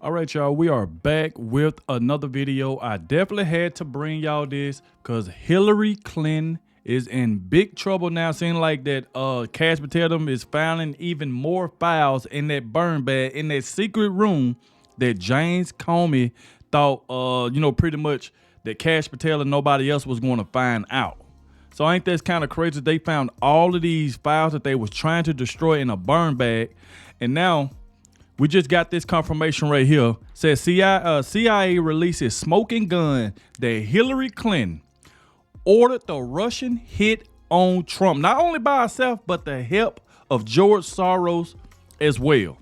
All right, y'all, we are back with another video. I definitely had to bring y'all this because Hillary Clinton is in big trouble now. Seeing like that Cash Patel is finding even more files in that burn bag, in that secret room that James Comey thought, pretty much that Cash Patel and nobody else was going to find out. So I think that's kind of crazy. They found all of these files that they was trying to destroy in a burn bag. And now we just got this confirmation right here. Says CIA releases smoking gun that Hillary Clinton ordered the Russian hit on Trump, not only by herself, but the help of George Soros as well.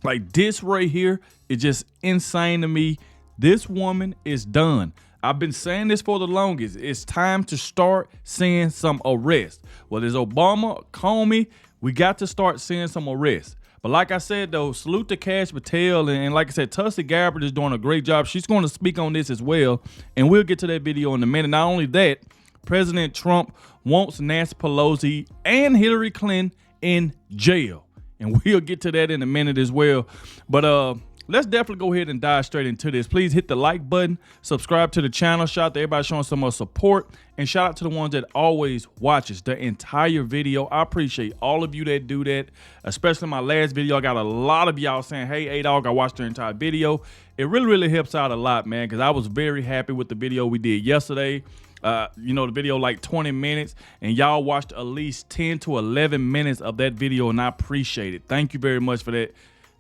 Like, this right here is just insane to me. This woman is done. I've been saying this for the longest. It's time to start seeing some arrests. Whether it's Obama, Comey, we got to start seeing some arrests. But like I said, though, salute to Cash Patel. And like I said, Tulsi Gabbard is doing a great job. She's going to speak on this as well. And we'll get to that video in a minute. Not only that, President Trump wants Nancy Pelosi and Hillary Clinton in jail. And we'll get to that in a minute as well. But let's definitely go ahead and dive straight into this. Please hit the like button, subscribe to the channel. Shout out to everybody showing some more support, and shout out to the ones that always watches the entire video. I appreciate all of you that do that, especially my last video. I got a lot of y'all saying, hey, Adogg, I watched the entire video. It really helps out a lot, man, because I was very happy with the video we did yesterday. The video like 20 minutes, and y'all watched at least 10 to 11 minutes of that video, and I appreciate it. Thank you very much for that.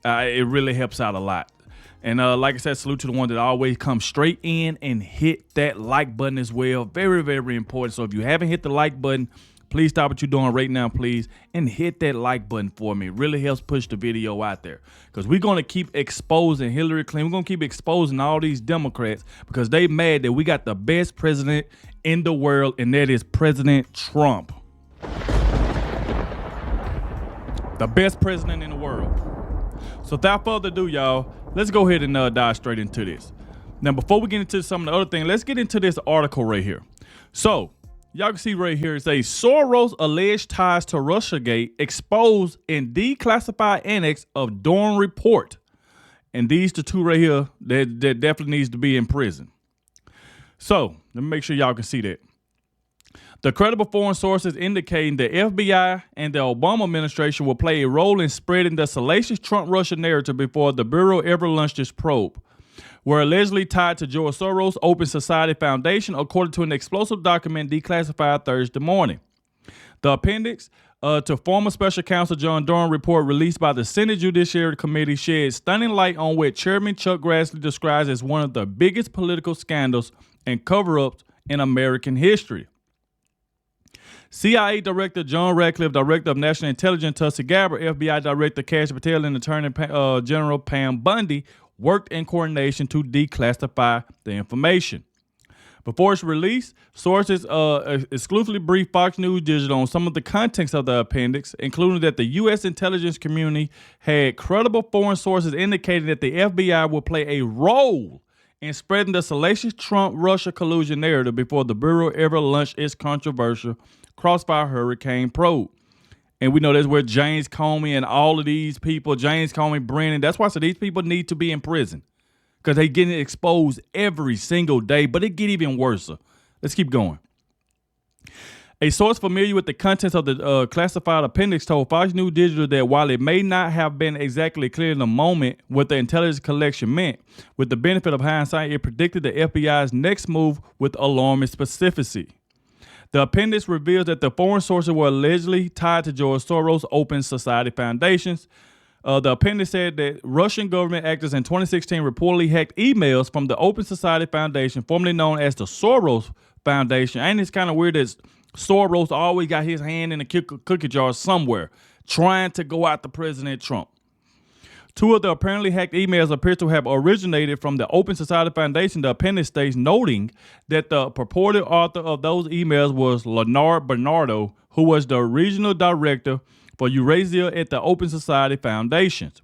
It really helps out a lot. And like I said, salute to the one that always comes straight in and hit that like button as well. Very important. So if you haven't hit the like button, please stop what you're doing right now, please, and hit that like button for me. It really helps push the video out there, because we're going to keep exposing Hillary Clinton. We're going to keep exposing all these Democrats because they mad that we got the best president in the world, and that is President Trump. The best president in the world. So without further ado, y'all, let's go ahead and dive straight into this. Now, before we get into some of the other things, let's get into this article right here. So y'all can see right here, it says Soros' alleged ties to Russiagate exposed in declassified annex of Dorn report. And these the two right here that definitely needs to be in prison. So let me make sure y'all can see that. The credible foreign sources indicating the FBI and the Obama administration will play a role in spreading the salacious Trump-Russia narrative before the Bureau ever launched its probe, were allegedly tied to George Soros' Open Society Foundation, according to an explosive document declassified Thursday morning. The appendix to former Special Counsel John Durham report released by the Senate Judiciary Committee sheds stunning light on what Chairman Chuck Grassley describes as one of the biggest political scandals and cover-ups in American history. CIA Director John Ratcliffe, Director of National Intelligence Tulsi Gabbard, FBI Director Cash Patel, and Attorney General Pam Bundy worked in coordination to declassify the information. Before its release, sources exclusively briefed Fox News Digital on some of the contents of the appendix, including that the U.S. intelligence community had credible foreign sources indicating that the FBI will play a role in spreading the salacious Trump-Russia collusion narrative before the Bureau ever launched its controversial Crossfire Hurricane probe. And we know that's where James Comey and all of these people, James Comey, Brennan, that's why I said these people need to be in prison, because they getting exposed every single day, but it get even worse. Let's keep going. A source familiar with the contents of the classified appendix told Fox News Digital that while it may not have been exactly clear in the moment what the intelligence collection meant, with the benefit of hindsight, it predicted the FBI's next move with alarming specificity. The appendix reveals that the foreign sources were allegedly tied to George Soros' Open Society Foundations. The appendix said that Russian government actors in 2016 reportedly hacked emails from the Open Society Foundation, formerly known as the Soros Foundation. And it's kind of weird that Soros always got his hand in the cookie jar somewhere, trying to go after President Trump. Two of the apparently hacked emails appear to have originated from the Open Society Foundation, the appendix states, noting that the purported author of those emails was Leonard Bernardo, who was the regional director for Eurasia at the Open Society Foundations.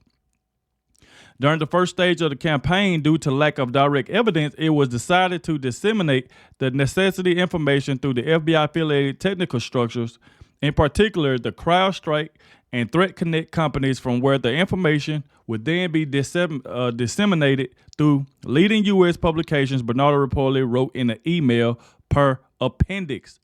During the first stage of the campaign, due to lack of direct evidence, it was decided to disseminate the necessity information through the FBI-affiliated technical structures, in particular the CrowdStrike and threat connect companies from where the information would then be disseminated through leading U.S. publications, Bernardo reportedly wrote in an email per appendix.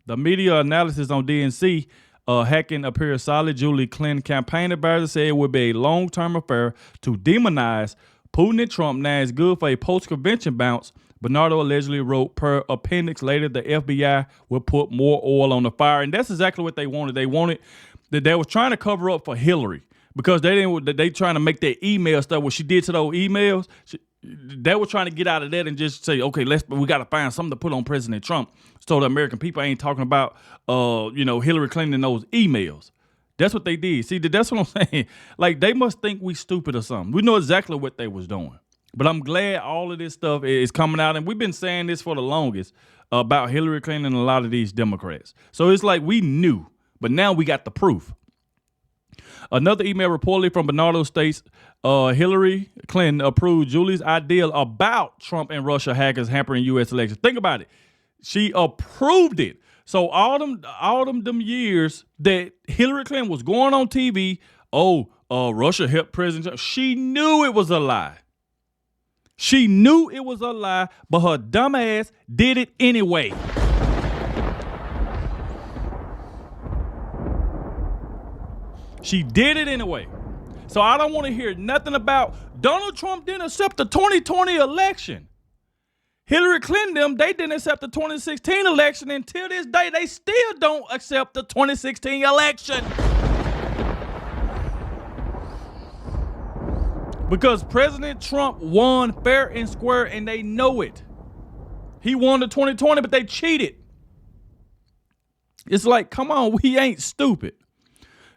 The media analysis on DNC hacking appears solid. Julie Clinton campaign advisor said it would be a long-term affair to demonize Putin and Trump. Now it's good for a post-convention bounce, Bernardo allegedly wrote per appendix. Later, the FBI would put more oil on the fire. And that's exactly what they wanted. They wanted that they was trying to cover up for Hillary because they trying to make that email stuff, what she did to those emails. They were trying to get out of that and just say, okay, we got to find something to put on President Trump so the American people ain't talking about, Hillary Clinton and those emails. That's what they did. See, that's what I'm saying. Like, they must think we stupid or something. We know exactly what they was doing. But I'm glad all of this stuff is coming out. And we've been saying this for the longest about Hillary Clinton and a lot of these Democrats. So it's like we knew, but now we got the proof. Another email reportedly from Bernardo states Hillary Clinton approved Julie's idea about Trump and Russia hackers hampering U.S. elections. Think about it. She approved it. So all them years that Hillary Clinton was going on TV, Russia helped President Trump, she knew it was a lie. She knew it was a lie, but her dumb ass did it anyway. She did it anyway. So I don't want to hear nothing about Donald Trump didn't accept the 2020 election. Hillary Clinton, they didn't accept the 2016 election. Until this day, they still don't accept the 2016 election. Because President Trump won fair and square, and they know it. He won the 2020, but they cheated. It's like, come on, we ain't stupid.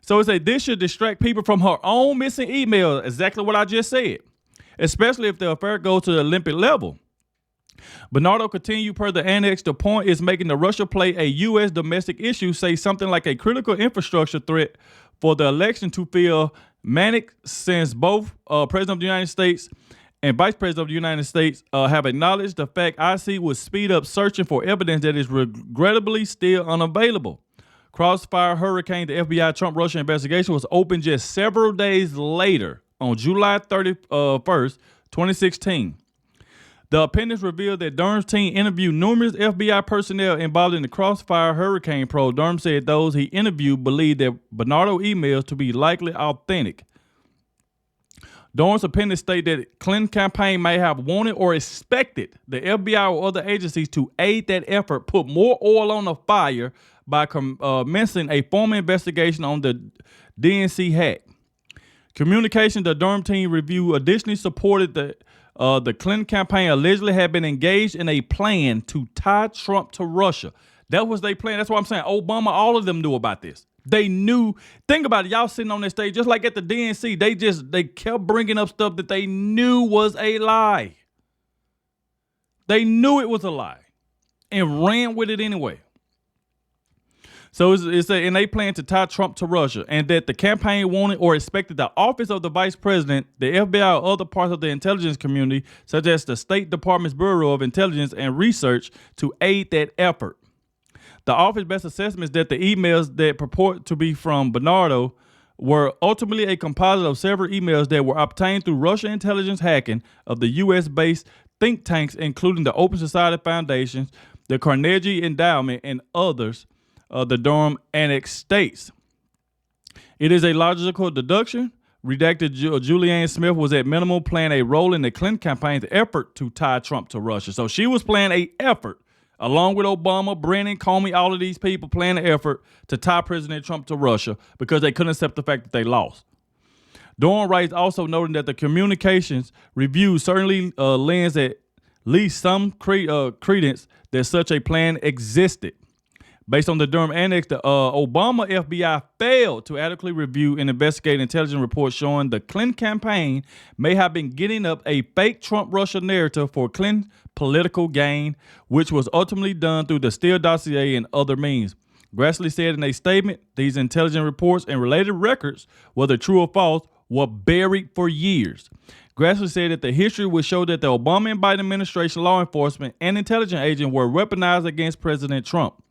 So it's this should distract people from her own missing email, exactly what I just said, especially if the affair goes to the Olympic level. Bernardo continued per the annex, the point is making the Russia play a U.S. domestic issue, say something like a critical infrastructure threat for the election to feel manic since both President of the United States and Vice President of the United States have acknowledged the fact IC would speed up searching for evidence that is regrettably still unavailable. Crossfire Hurricane, the FBI Trump-Russia investigation was opened just several days later on July 31st, 2016. The appendix revealed that Durham's team interviewed numerous FBI personnel involved in the Crossfire Hurricane probe. Durham said those he interviewed believed that Bernardo emails to be likely authentic. Durham's appendix stated that Clinton campaign may have wanted or expected the FBI or other agencies to aid that effort, put more oil on the fire by commencing a formal investigation on the DNC hack. Communication the Durham team review additionally supported the Clinton campaign allegedly had been engaged in a plan to tie Trump to Russia. That was their plan. That's what I'm saying. Obama, all of them knew about this. They knew. Think about it. Y'all sitting on that stage, just like at the DNC, they kept bringing up stuff that they knew was a lie. They knew it was a lie and ran with it anyway. So and they plan to tie Trump to Russia, and that the campaign wanted or expected the office of the vice president, the FBI, or other parts of the intelligence community, such as the State Department's Bureau of Intelligence and Research, to aid that effort. The office's best assessment is that the emails that purport to be from Bernardo were ultimately a composite of several emails that were obtained through Russian intelligence hacking of the U.S.-based think tanks, including the Open Society Foundations, the Carnegie Endowment, and others. The Durham Annex states. It is a logical deduction. Redacted Julianne Smith was at minimum playing a role in the Clinton campaign's effort to tie Trump to Russia. So she was playing an effort, along with Obama, Brennan, Comey, all of these people playing an effort to tie President Trump to Russia because they couldn't accept the fact that they lost. Durham writes also noting that the communications review certainly lends at least some credence that such a plan existed. Based on the Durham Annex, the Obama FBI failed to adequately review and investigate intelligence reports showing the Clinton campaign may have been getting up a fake Trump-Russia narrative for Clinton's political gain, which was ultimately done through the Steele dossier and other means. Grassley said in a statement, these intelligence reports and related records, whether true or false, were buried for years. Grassley said that the history would show that the Obama and Biden administration law enforcement and intelligence agents were weaponized against President Trump.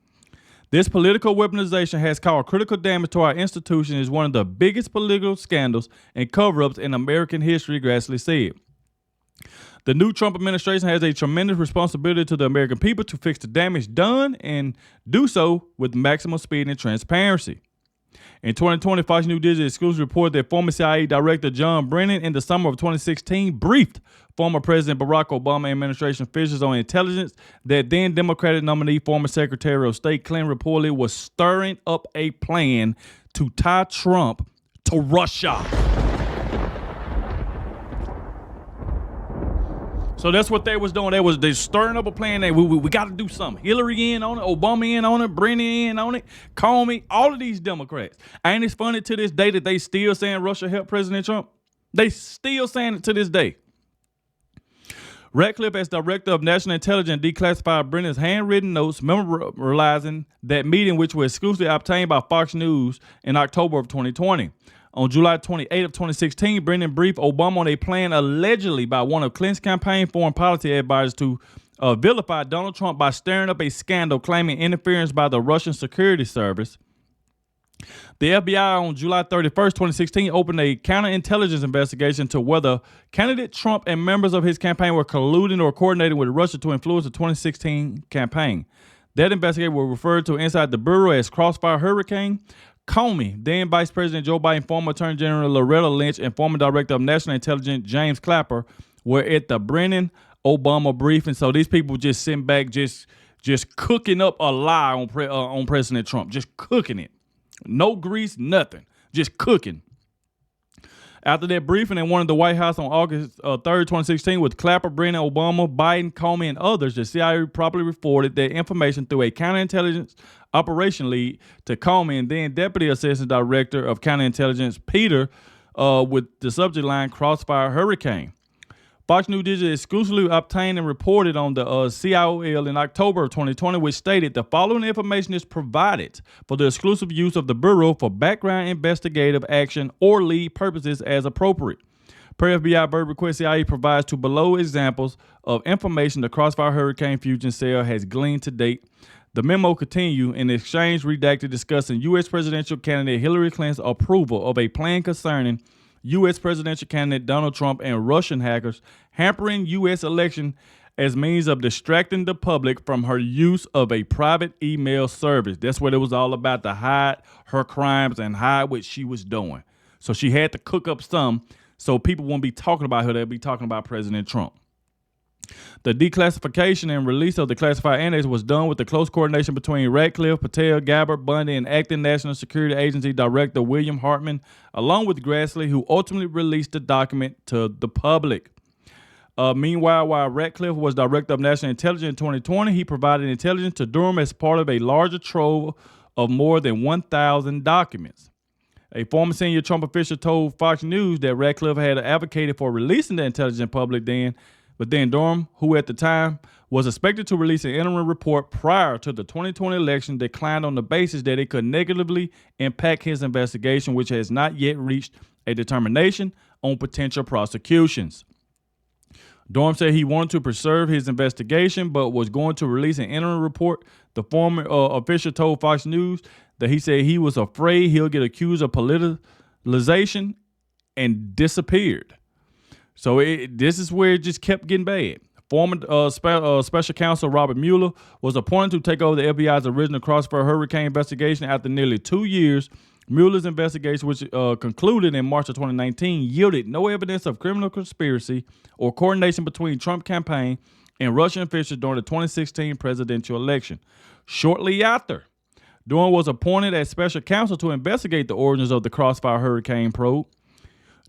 This political weaponization has caused critical damage to our institution and is one of the biggest political scandals and cover-ups in American history, Grassley said. The new Trump administration has a tremendous responsibility to the American people to fix the damage done and do so with maximum speed and transparency. In 2020, Fox News Digital exclusively reported that former CIA Director John Brennan in the summer of 2016 briefed former President Barack Obama administration officials on intelligence that then Democratic nominee former Secretary of State Clinton reportedly was stirring up a plan to tie Trump to Russia. So that's what they was doing. They stirring up a plan. We got to do something. Hillary in on it, Obama in on it, Brennan in on it, Comey, all of these Democrats. Ain't it funny to this day that they still saying Russia helped President Trump? They still saying it to this day. Ratcliffe, as Director of National Intelligence, declassified Brennan's handwritten notes memorializing that meeting, which was exclusively obtained by Fox News in October of 2020. On July 28 of 2016, Brennan briefed Obama on a plan allegedly by one of Clinton's campaign foreign policy advisors to vilify Donald Trump by stirring up a scandal claiming interference by the Russian security service. The FBI on July 31st, 2016 opened a counterintelligence investigation to whether candidate Trump and members of his campaign were colluding or coordinating with Russia to influence the 2016 campaign. That investigation was referred to inside the Bureau as Crossfire Hurricane. Comey, then Vice President Joe Biden, former Attorney General Loretta Lynch, and former Director of National Intelligence James Clapper were at the Brennan-Obama briefing. So these people just sitting back, just cooking up a lie on President Trump, just cooking it. No grease, nothing, just cooking. After that briefing in one of the White House on August 3rd, 2016, with Clapper, Brennan, Obama, Biden, Comey, and others, the CIA properly reported their information through a counterintelligence operation lead to Comey and then Deputy Assistant Director of Counterintelligence Peter with the subject line Crossfire Hurricane. Fox News Digital exclusively obtained and reported on the CIOL in October of 2020, which stated the following information is provided for the exclusive use of the Bureau for background investigative action or lead purposes as appropriate. Per FBI Bird request, CIA provides to below examples of information the Crossfire Hurricane Fusion Cell has gleaned to date. The memo continued in exchange redacted discussing U.S. presidential candidate Hillary Clinton's approval of a plan concerning U.S. presidential candidate Donald Trump and Russian hackers hampering U.S. election as means of distracting the public from her use of a private email service. That's what it was all about, to hide her crimes and hide what she was doing. So she had to cook up some so people won't be talking about her. They'll be talking about President Trump. The declassification and release of the classified annex was done with the close coordination between Ratcliffe, Patel, Gabbard, Bundy, and acting National Security Agency Director William Hartman, along with Grassley, who ultimately released the document to the public. Meanwhile, while Ratcliffe was Director of National Intelligence in 2020, he provided intelligence to Durham as part of a larger trove of more than 1,000 documents. A former senior Trump official told Fox News that Ratcliffe had advocated for releasing the intelligence public but then Durham, who at the time was expected to release an interim report prior to the 2020 election, declined on the basis that it could negatively impact his investigation, which has not yet reached a determination on potential prosecutions. Durham said he wanted to preserve his investigation, but was going to release an interim report. The former official told Fox News that he said he was afraid he'll get accused of politicization and disappeared. So this is where it just kept getting bad. Former Special Counsel Robert Mueller was appointed to take over the FBI's original Crossfire Hurricane investigation after nearly 2 years. Mueller's investigation, which concluded in March of 2019, yielded no evidence of criminal conspiracy or coordination between Trump campaign and Russian officials during the 2016 presidential election. Shortly after, Durham was appointed as special counsel to investigate the origins of the Crossfire Hurricane probe.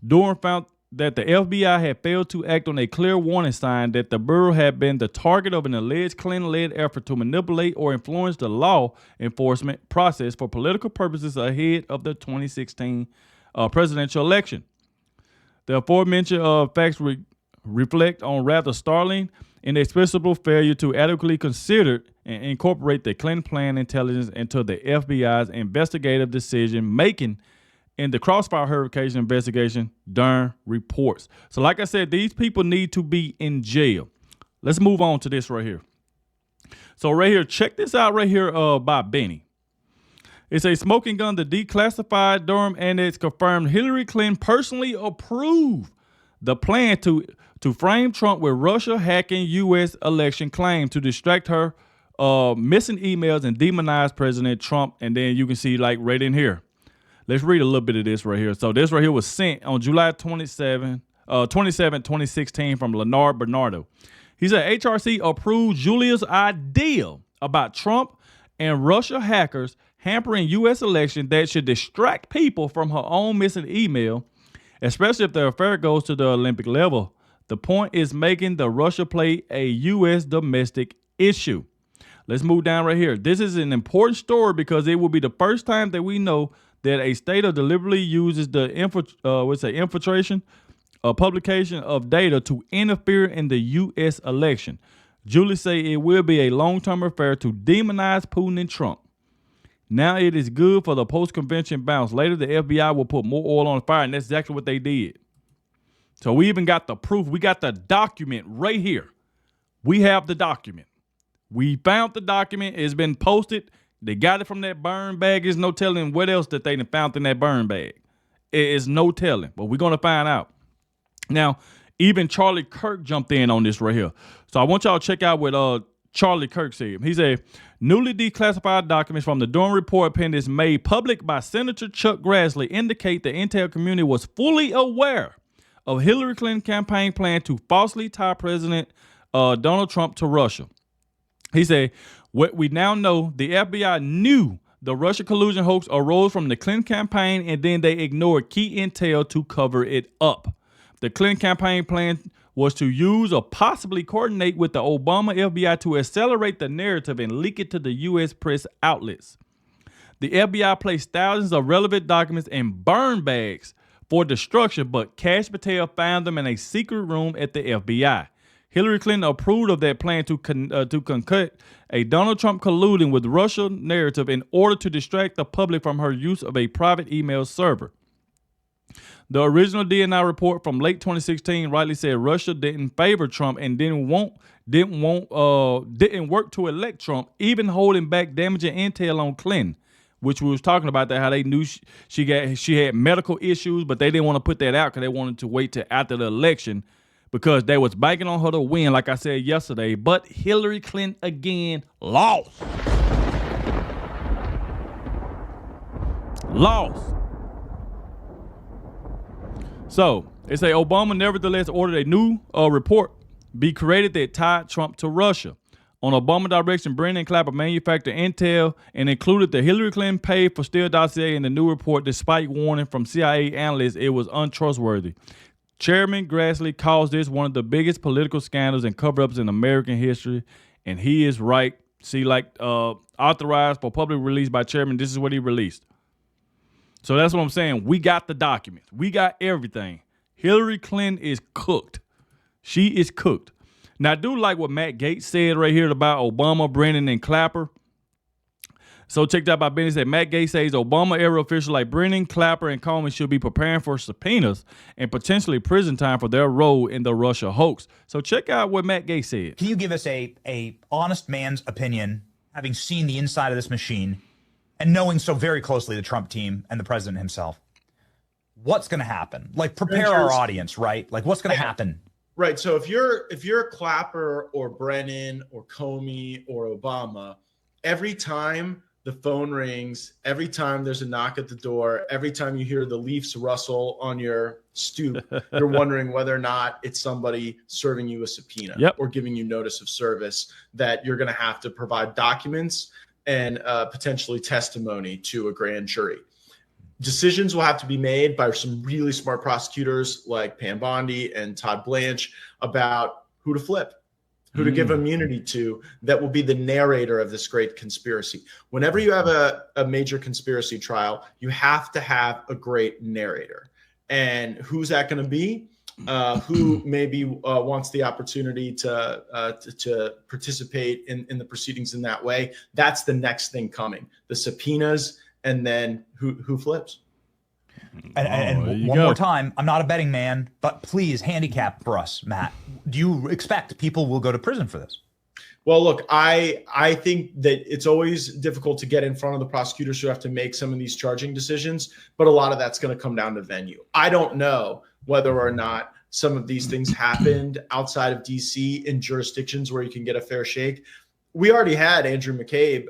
Durham found that the FBI had failed to act on a clear warning sign that the Bureau had been the target of an alleged Clinton-led effort to manipulate or influence the law enforcement process for political purposes ahead of the 2016 presidential election. The aforementioned facts reflect on rather startling and inexplicable failure to adequately consider and incorporate the Clinton plan intelligence into the FBI's investigative decision-making in the Crossfire Hurricane investigation during reports. So like I said, these people need to be in jail. Let's move on to this right here. So right here, check this out right here by Benny. It's a smoking gun. The declassified Durham Annex confirmed Hillary Clinton personally approved the plan to frame Trump with Russia hacking U.S. election claim to distract her missing emails and demonize President Trump. And then you can see like right in here. Let's read a little bit of this right here. So this right here was sent on July 27, 2016 from Leonard Bernardo. He said HRC approved Julia's idea about Trump and Russia hackers hampering U.S. election that should distract people from her own missing email, especially if the affair goes to the Olympic level. The point is making the Russia play a U.S. domestic issue. Let's move down right here. This is an important story because it will be the first time that we know that a state deliberately uses the infiltration, publication of data to interfere in the U.S. election. Julie say it will be a long-term affair to demonize Putin and Trump. Now it is good for the post-convention bounce. Later, the FBI will put more oil on the fire, and that's exactly what they did. So we even got the proof. We got the document right here. We have the document. We found the document. It's been posted. They got it from that burn bag. There's no telling what else that they found in that burn bag. It is no telling, but we're going to find out. Now, even Charlie Kirk jumped in on this right here. So I want y'all to check out what Charlie Kirk said. He said, newly declassified documents from the Durham report appendix made public by Senator Chuck Grassley indicate the intel community was fully aware of Hillary Clinton campaign plan to falsely tie President Donald Trump to Russia. He said, what we now know, the FBI knew the Russia collusion hoax arose from the Clinton campaign, and then they ignored key intel to cover it up. The Clinton campaign plan was to use or possibly coordinate with the Obama FBI to accelerate the narrative and leak it to the U.S. press outlets. The FBI placed thousands of relevant documents in burn bags for destruction, but Kash Patel found them in a secret room at the FBI. Hillary Clinton approved of that plan to concoct a Donald Trump colluding with Russia narrative in order to distract the public from her use of a private email server. The original DNI report from late 2016 rightly said Russia didn't favor Trump and didn't work to elect Trump, even holding back damaging intel on Clinton, which we was talking about that how they knew she had medical issues, but they didn't want to put that out because they wanted to wait till after the election because they was banking on her to win, like I said yesterday. But Hillary Clinton again lost. So they say Obama nevertheless ordered a new report be created that tied Trump to Russia. On Obama direction, Brennan and Clapper manufactured intel and included the Hillary Clinton paid for Steele dossier in the new report, despite warning from CIA analysts it was untrustworthy. Chairman Grassley calls this one of the biggest political scandals and cover-ups in American history, and he is right. See, like authorized for public release by Chairman, this is what he released. So that's what I'm saying. We got the documents. We got everything. Hillary Clinton is cooked. She is cooked. Now, I do like what Matt Gaetz said right here about Obama, Brennan, and Clapper. So check that out by Benny. Said Matt Gaetz says Obama-era officials like Brennan, Clapper, and Coleman should be preparing for subpoenas and potentially prison time for their role in the Russia hoax. So check out what Matt Gaetz said. Can you give us a honest man's opinion, having seen the inside of this machine and knowing so very closely the Trump team and the president himself? What's going to happen? Like, prepare our audience, right? Like, what's going to happen? Right. So if you're Clapper or Brennan or Comey or Obama, every time the phone rings, every time there's a knock at the door, every time you hear the leaves rustle on your stoop, you're wondering whether or not it's somebody serving you a subpoena or giving you notice of service that you're going to have to provide documents and potentially testimony to a grand jury. Decisions will have to be made by some really smart prosecutors like Pam Bondi and Todd Blanche about who to flip, who to give immunity to, that will be the narrator of this great conspiracy. Whenever you have a major conspiracy trial, you have to have a great narrator. And who's that going to be? Who maybe wants the opportunity to participate in the proceedings in that way? That's the next thing coming. The subpoenas, and then who flips. And one more time, I'm not a betting man, but please handicap for us, Matt. Do you expect people will go to prison for this? Well, look, I think that it's always difficult to get in front of the prosecutors who have to make some of these charging decisions, but a lot of that's going to come down to venue. I don't know whether or not some of these things happened outside of DC in jurisdictions where you can get a fair shake. We already had Andrew McCabe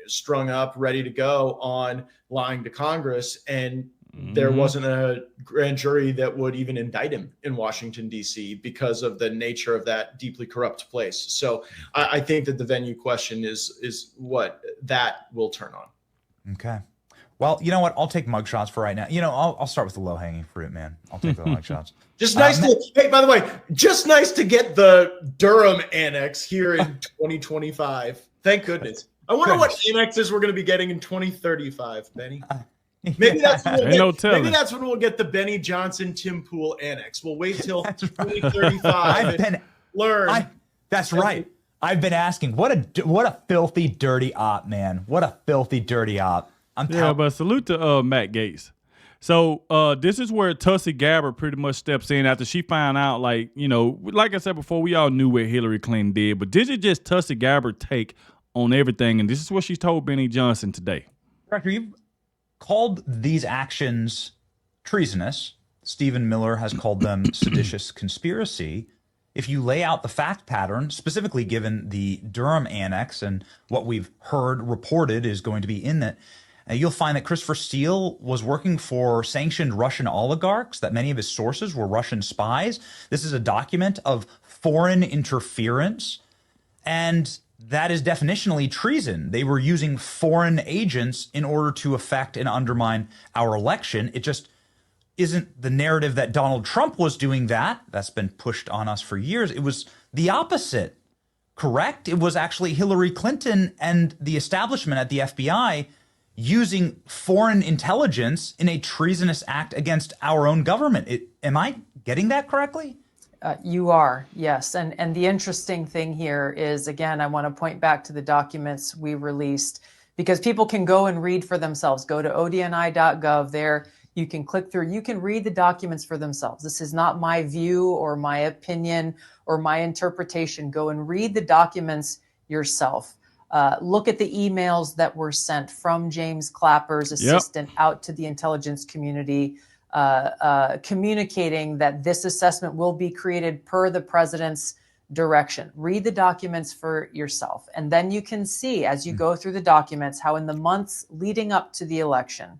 strung up, ready to go on lying to Congress, and there wasn't a grand jury that would even indict him in Washington, D.C. because of the nature of that deeply corrupt place. So I think that the venue question is what that will turn on. Okay. Well, you know what? I'll take mugshots for right now. You know, I'll start with the low-hanging fruit, man. I'll take the mugshots. Just nice hey, by the way, just nice to get the Durham annex here in 2025. Thank goodness. I wonder what annexes we're going to be getting in 2035, Benny. Maybe that's when we'll get the Benny Johnson Tim Pool annex. We'll wait till 2035 and learn. That's right. I've been asking, what a filthy, dirty op, man. What a filthy, dirty op. But salute to Matt Gaetz. So this is where Tulsi Gabbard pretty much steps in after she found out, like, you know, like I said before, we all knew what Hillary Clinton did, but this is just Tulsi Gabbard take on everything, and this is what she told Benny Johnson today. Director, you've called these actions treasonous. Stephen Miller has called them seditious conspiracy. If you lay out the fact pattern, specifically given the Durham annex and what we've heard reported is going to be in it, you'll find that Christopher Steele was working for sanctioned Russian oligarchs, that many of his sources were Russian spies. This is a document of foreign interference, and that is definitionally treason. They were using foreign agents in order to affect and undermine our election. It just isn't the narrative that Donald Trump was doing that. That's been pushed on us for years. It was the opposite, correct? It was actually Hillary Clinton and the establishment at the FBI using foreign intelligence in a treasonous act against our own government. Am I getting that correctly? You are, yes. And the interesting thing here is, again, I want to point back to the documents we released, because people can go and read for themselves. Go to odni.gov. There you can click through. You can read the documents for themselves. This is not my view or my opinion or my interpretation. Go and read the documents yourself. Look at the emails that were sent from James Clapper's assistant out to the intelligence community, communicating that this assessment will be created per the president's direction. Read the documents for yourself. And then you can see, as you go through the documents, how in the months leading up to the election,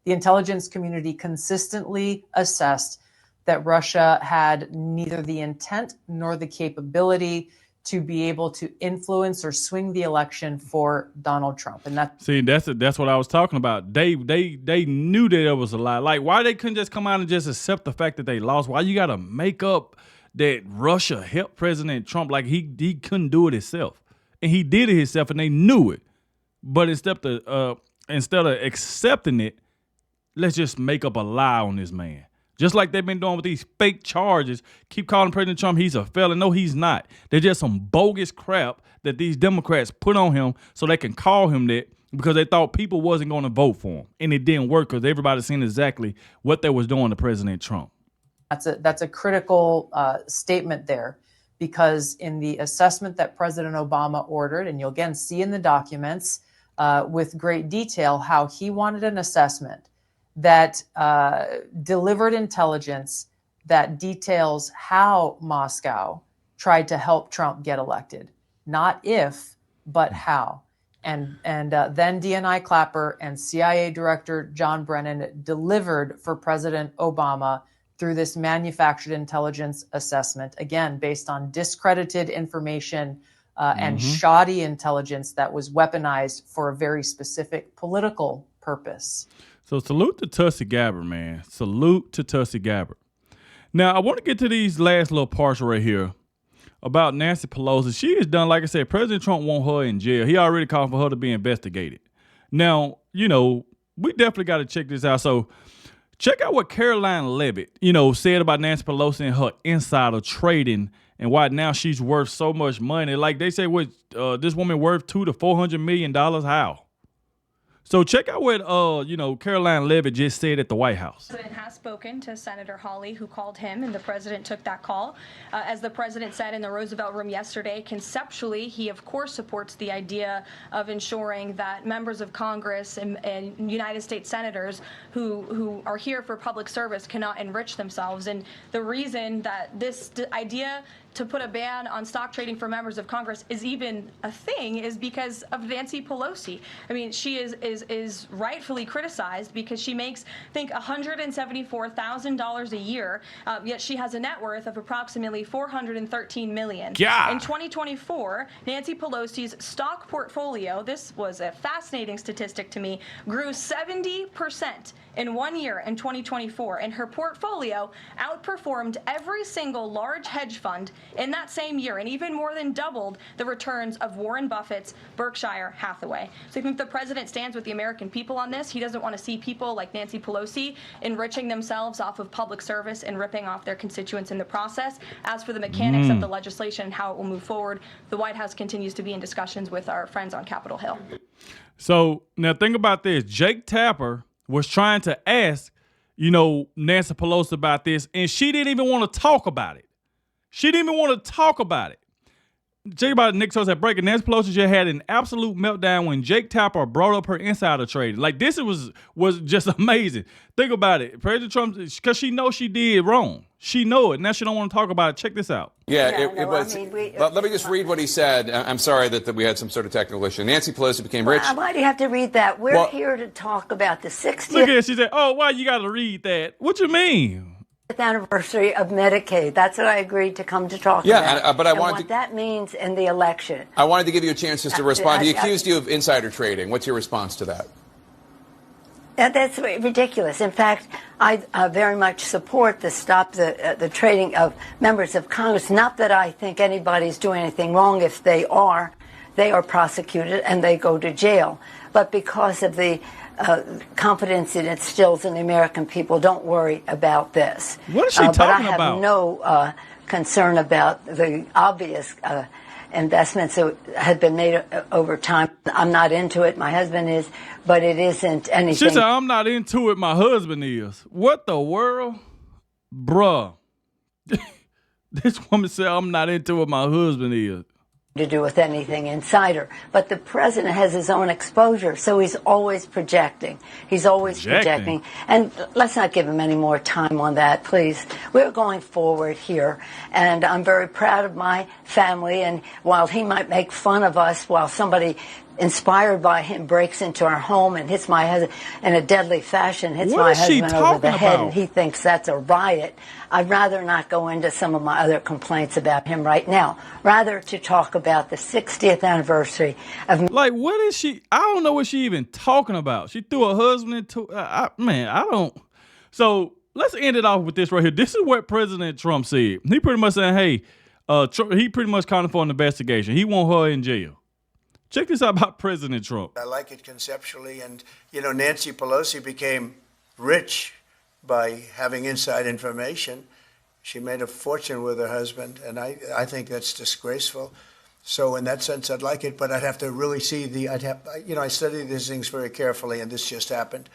the intelligence community consistently assessed that Russia had neither the intent nor the capability to be able to influence or swing the election for Donald Trump. And that's what I was talking about. They knew that it was a lie. Like, why they couldn't just come out and just accept the fact that they lost? Why you got to make up that Russia helped President Trump? Like he couldn't do it himself, and he did it himself, and they knew it. But instead of accepting it, let's just make up a lie on this man. Just like they've been doing with these fake charges, keep calling President Trump he's a felon. No, he's not. They're just some bogus crap that these Democrats put on him so they can call him that because they thought people wasn't going to vote for him. And it didn't work because everybody's seen exactly what they was doing to President Trump. That's a critical statement there, because in the assessment that President Obama ordered, and you'll again see in the documents with great detail how he wanted an assessment that delivered intelligence that details how Moscow tried to help Trump get elected. Not if, but how. And then DNI Clapper and CIA Director John Brennan delivered for President Obama through this manufactured intelligence assessment, again, based on discredited information and shoddy intelligence that was weaponized for a very specific political purpose. So salute to Tulsi Gabbard, man. Salute to Tulsi Gabbard. Now, I want to get to these last little parts right here about Nancy Pelosi. She has done, like I said, President Trump want her in jail. He already called for her to be investigated. Now, you know, we definitely got to check this out. So check out what Caroline Leavitt, said about Nancy Pelosi and her insider trading and why now she's worth so much money. Like they say, this woman worth $200 to $400 million. How? So check out what Caroline Leavitt just said at the White House. The president has spoken to Senator Hawley, who called him, and the president took that call. As the president said in the Roosevelt Room yesterday, conceptually, he of course supports the idea of ensuring that members of Congress and United States senators who are here for public service cannot enrich themselves. And the reason that this idea to put a ban on stock trading for members of Congress is even a thing is because of Nancy Pelosi. I mean, she is rightfully criticized because she makes, I think, $174,000 a year, yet she has a net worth of approximately $413 million. Yeah. In 2024, Nancy Pelosi's stock portfolio, this was a fascinating statistic to me, grew 70% in 1 year in 2024, and her portfolio outperformed every single large hedge fund in that same year, and even more than doubled the returns of Warren Buffett's Berkshire Hathaway. So I think the president stands with the American people on this. He doesn't want to see people like Nancy Pelosi enriching themselves off of public service and ripping off their constituents in the process. As for the mechanics of the legislation and how it will move forward, the White House continues to be in discussions with our friends on Capitol Hill. So now think about this. Jake Tapper was trying to ask, Nancy Pelosi about this, and she didn't even want to talk about it. She didn't even want to talk about it. Check about Nick Sosa at breaking. Nancy Pelosi just had an absolute meltdown when Jake Tapper brought up her insider trading. Like, this was just amazing. Think about it. President Trump, because she knows she did wrong. She know it. Now she don't want to talk about it. Check this out. Let me just read what he said. I'm sorry that we had some sort of technical issue. Nancy Pelosi became rich. Why do you have to read that? We're here to talk about the 60th. Look at it. She said, oh, why you got to read that? What you mean? Anniversary of Medicaid. That's what I agreed to come to talk about. But I wanted what that means in the election. I wanted to give you a chance just to respond. He accused you of insider trading. What's your response to that? That's ridiculous. In fact, I very much support the stop the trading of members of Congress. Not that I think anybody's doing anything wrong. If they are prosecuted and they go to jail. But because of the confidence it instills in the American people, don't worry about this. What is she talking about? But I have no concern about the obvious investments that have been made over time. I'm not into it. My husband is, but it isn't anything. She said, I'm not into it. My husband is. What the world? Bruh. This woman said, I'm not into it. My husband is. To do with anything insider, but the president has his own exposure, so he's always projecting. He's always projecting. And let's not give him any more time on that, please. We're going forward here, and I'm very proud of my family. And while he might make fun of us, while somebody inspired by him breaks into our home and hits my husband in a deadly fashion, hits my husband over the head, and he thinks that's a riot, I'd rather not go into some of my other complaints about him right now. Rather to talk about the 60th anniversary of... Like, what is she... I don't know what she even talking about. She threw her husband into... I don't... So, let's end it off with this right here. This is what President Trump said. He pretty much said, hey, he pretty much calling for an investigation. He want her in jail. Check this out about President Trump. I like it conceptually. And, Nancy Pelosi became rich by having inside information. She made a fortune with her husband, and I think that's disgraceful. So in that sense, I'd like it, but I'd have to really see I study these things very carefully, and this just happened.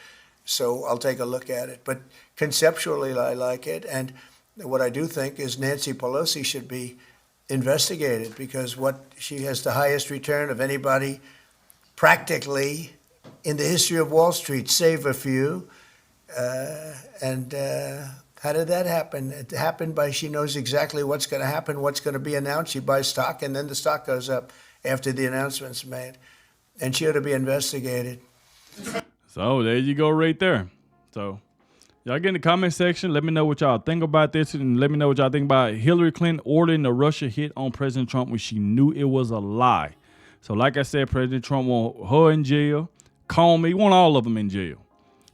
So I'll take a look at it. But conceptually, I like it. And what I do think is Nancy Pelosi should be investigated, because she has the highest return of anybody practically in the history of Wall Street, save a few. How did that happen? It happened by she knows exactly what's going to happen, what's going to be announced. She buys stock, and then the stock goes up after the announcement's made. And she ought to be investigated. So there you go right there. So y'all get in the comment section. Let me know what y'all think about this, and let me know what y'all think about Hillary Clinton ordering the Russia hit on President Trump when she knew it was a lie. So like I said, President Trump want her in jail, Comey, want all of them in jail.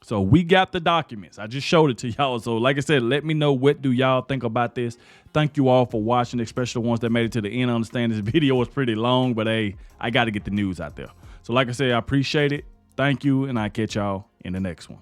So we got the documents. I just showed it to y'all. So like I said, let me know, what do y'all think about this? Thank you all for watching, especially the ones that made it to the end. I understand this video was pretty long, but hey, I got to get the news out there. So like I said, I appreciate it. Thank you, and I'll catch y'all in the next one.